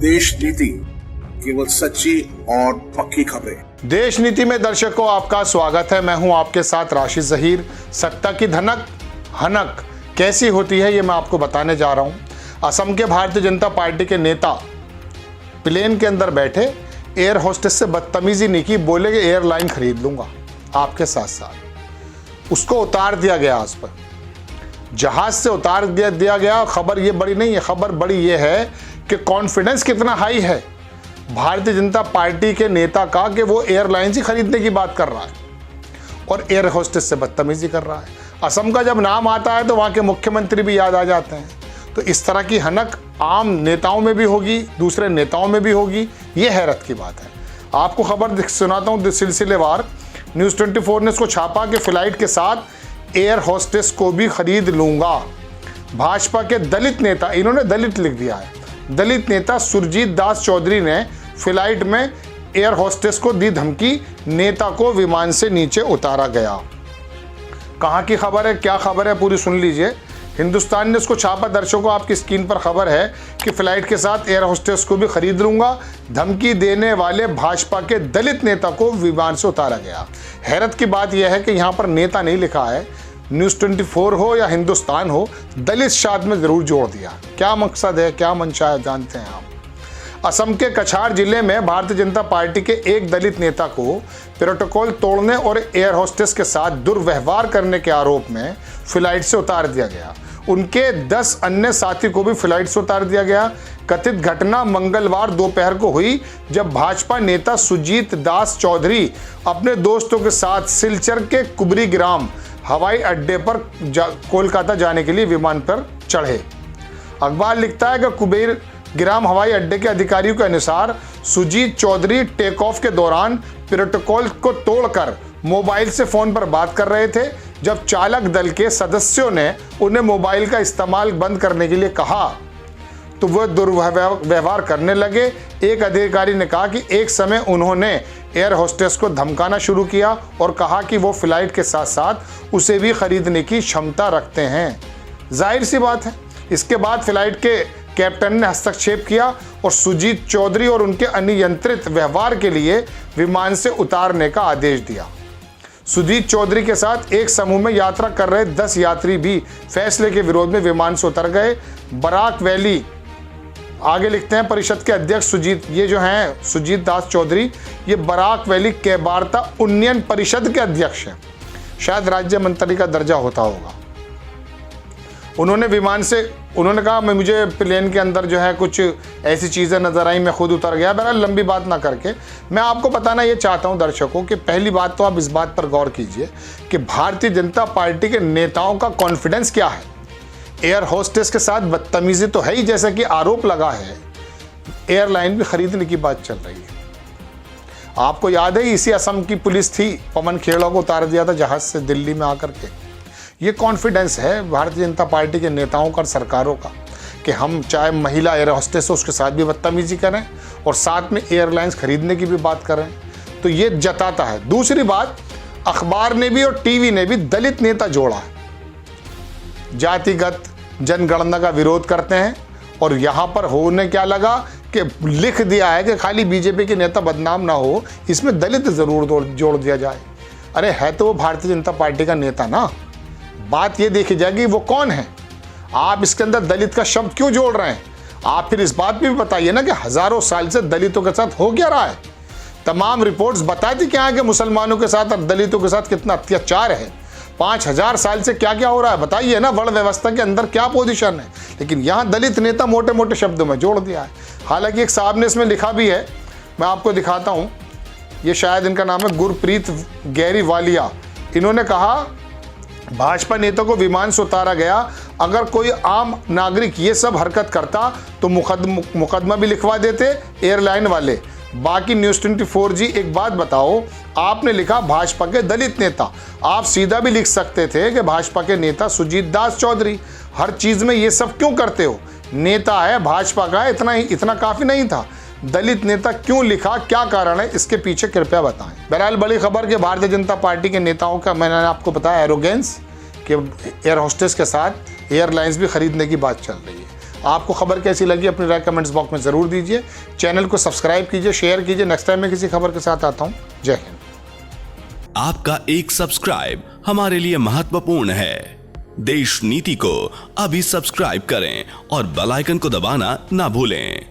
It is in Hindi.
देश नीति, केवल सच्ची और पक्की खबरें। देश नीति में दर्शकों आपका स्वागत है। मैं हूं आपके साथ राशिद जहीर। सत्ता की धनक हनक कैसी होती है ये मैं आपको बताने जा रहा हूं। असम के भारतीय जनता पार्टी के नेता प्लेन के अंदर बैठे एयर होस्टेस से बदतमीजी नहीं की, बोले कि एयरलाइन खरीद लूंगा आपके साथ साथ। उसको उतार दिया गया, उस पर जहाज से उतार दिया गया। खबर ये बड़ी नहीं है, खबर बड़ी ये है कि कॉन्फिडेंस कितना हाई है भारतीय जनता पार्टी के नेता का कि वो एयरलाइन ही खरीदने की बात कर रहा है और एयर होस्टेस से बदतमीजी कर रहा है। असम का जब नाम आता है तो वहाँ के मुख्यमंत्री भी याद आ जाते हैं। तो इस तरह की हनक आम नेताओं में भी होगी, दूसरे नेताओं में भी होगी, ये हैरत की बात है। आपको खबर सुनाता हूँ सिलसिलेवार। न्यूज़ 24 ने इसको छापा कि फ्लाइट के साथ एयर होस्टेस को भी खरीद लूंगा। भाजपा के दलित नेता, इन्होंने दलित लिख दिया है, दलित नेता सुरजीत दास चौधरी ने फ्लाइट में एयर होस्टेस को दी धमकी, नेता को विमान से नीचे उतारा गया। कहाँ की खबर है, क्या खबर है, पूरी सुन लीजिए। हिंदुस्तान ने इसको छापा। दर्शकों आपकी स्क्रीन पर खबर है कि फ्लाइट के साथ एयर होस्टेस को भी खरीद लूंगा, धमकी देने वाले भाजपा के दलित नेता को विमान से उतारा गया। हैरत की बात यह है कि यहाँ पर नेता नहीं लिखा है, न्यूज़ 24 हो या हिंदुस्तान हो, दलित शब्द में जरूर जोड़ दिया। क्या मकसद है, क्या मंशा है, जानते हैं आप। असम के कछार जिले में भारतीय जनता पार्टी के एक दलित नेता को प्रोटोकॉल तोड़ने और एयर होस्टेस के साथ दुर्व्यवहार करने के आरोप में फ्लाइट से उतार दिया गया। उनके 10 अन्य साथी को भी फ्लाइट से उतार दिया गया। कथित घटना मंगलवार दोपहर को हुई जब भाजपा नेता सुरजीत दास चौधरी अपने दोस्तों के साथ सिलचर के कुबरी ग्राम हवाई अड्डे पर कोलकाता जाने के लिए विमान पर चढ़े। अखबार लिखता है कि कुबेर ग्राम हवाई अड्डे के अधिकारियों के अनुसार सुजीत चौधरी टेक ऑफ के दौरान प्रोटोकॉल को तोड़कर मोबाइल से फोन पर बात कर रहे थे। जब चालक दल के सदस्यों ने उन्हें मोबाइल का इस्तेमाल बंद करने के लिए कहा तो वह दुर्व्यवहार करने लगे। एक अधिकारी ने कहा कि एक समय उन्होंने एयर होस्टेस को धमकाना शुरू किया और कहा कि वो फ्लाइट के साथ साथ उसे भी खरीदने की क्षमता रखते हैं। जाहिर सी बात है, इसके बाद फ्लाइट के कैप्टन ने हस्तक्षेप किया और सुजीत चौधरी और उनके अनियंत्रित व्यवहार के लिए विमान से उतारने का आदेश दिया। सुजीत चौधरी के साथ एक समूह में यात्रा कर रहे 10 यात्री भी फैसले के विरोध में विमान से उतर गए। बराक वैली, आगे लिखते हैं परिषद के अध्यक्ष सुजीत दास चौधरी, ये बराक वैली केबार्ता उन्नयन परिषद के अध्यक्ष हैं, शायद राज्य मंत्री का दर्जा होता होगा। उन्होंने कहा मैं मुझे प्लेन के अंदर कुछ ऐसी चीज़ें नज़र आई, मैं खुद उतर गया। बहरहाल लंबी बात ना करके मैं आपको बताना ये चाहता हूं दर्शकों कि पहली बात तो आप इस बात पर गौर कीजिए कि भारतीय जनता पार्टी के नेताओं का कॉन्फिडेंस क्या है। एयर होस्टेस के साथ बदतमीजी तो है ही, जैसा कि आरोप लगा है, एयरलाइन भी खरीदने की बात चल रही है। आपको याद है इसी असम की पुलिस थी, पवन खेड़ा को उतार दिया था जहाज से दिल्ली में आकर के। ये कॉन्फिडेंस है भारतीय जनता पार्टी के नेताओं का और सरकारों का कि हम चाहे महिला एयर होस्टेस हो उसके साथ भी बदतमीजी करें और साथ में एयरलाइंस खरीदने की भी बात करें, तो ये जताता है। दूसरी बात, अखबार ने भी और टीवी ने भी दलित नेता जोड़ा है, जातिगत जनगणना का विरोध करते हैं और यहाँ पर होने क्या लगा कि लिख दिया है कि खाली बीजेपी के नेता बदनाम ना हो, इसमें दलित जरूर जोड़ दिया जाए। अरे है तो वो भारतीय जनता पार्टी का नेता ना, बात ये देखी जाएगी वो कौन है। आप इसके अंदर दलित का शब्द क्यों जोड़ रहे हैं? आप फिर इस बात भी बताइए ना कि हजारों साल से दलितों के साथ हो क्या रहा है। तमाम रिपोर्ट्स बताती क्या है कि मुसलमानों के साथ और दलितों के साथ कितना अत्याचार है। 5000 साल से क्या क्या हो रहा है बताइए ना, वर्ण व्यवस्था के अंदर क्या पोजीशन है। लेकिन यहाँ दलित नेता मोटे मोटे शब्दों में जोड़ दिया है। हालांकि एक साहब ने इसमें लिखा भी है, मैं आपको दिखाता हूँ, ये शायद इनका नाम है गुरप्रीत गैरीवालिया। इन्होंने कहा भाजपा नेता को विमान से उतारा गया, अगर कोई आम नागरिक ये सब हरकत करता तो मुकदमा भी लिखवा देते एयरलाइन वाले। बाकी न्यूज़ 24 जी एक बात बताओ, आपने लिखा भाजपा के दलित नेता, आप सीधा भी लिख सकते थे कि भाजपा के नेता सुजीत दास चौधरी। हर चीज़ में ये सब क्यों करते हो? नेता है भाजपा का, इतना काफ़ी नहीं था? दलित नेता क्यों लिखा, क्या कारण है, इसके पीछे कृपया बताएं। बहरहाल बड़ी खबर कि भारतीय जनता पार्टी के नेताओं का, मैंने आपको बताया, एरोगेंस कि एयर होस्टेस के साथ एयरलाइंस भी खरीदने की बात चल रही है। आपको खबर कैसी लगी अपनी राय कमेंट्स बॉक्स में ज़रूर दीजिए। चैनल को सब्सक्राइब कीजिए, शेयर कीजिए। नेक्स्ट टाइम मैं किसी खबर के साथ आता हूँ। जय हिंद। आपका एक सब्सक्राइब हमारे लिए महत्वपूर्ण है। देश नीति को अभी सब्सक्राइब करें और बेल आइकन को दबाना ना भूलें।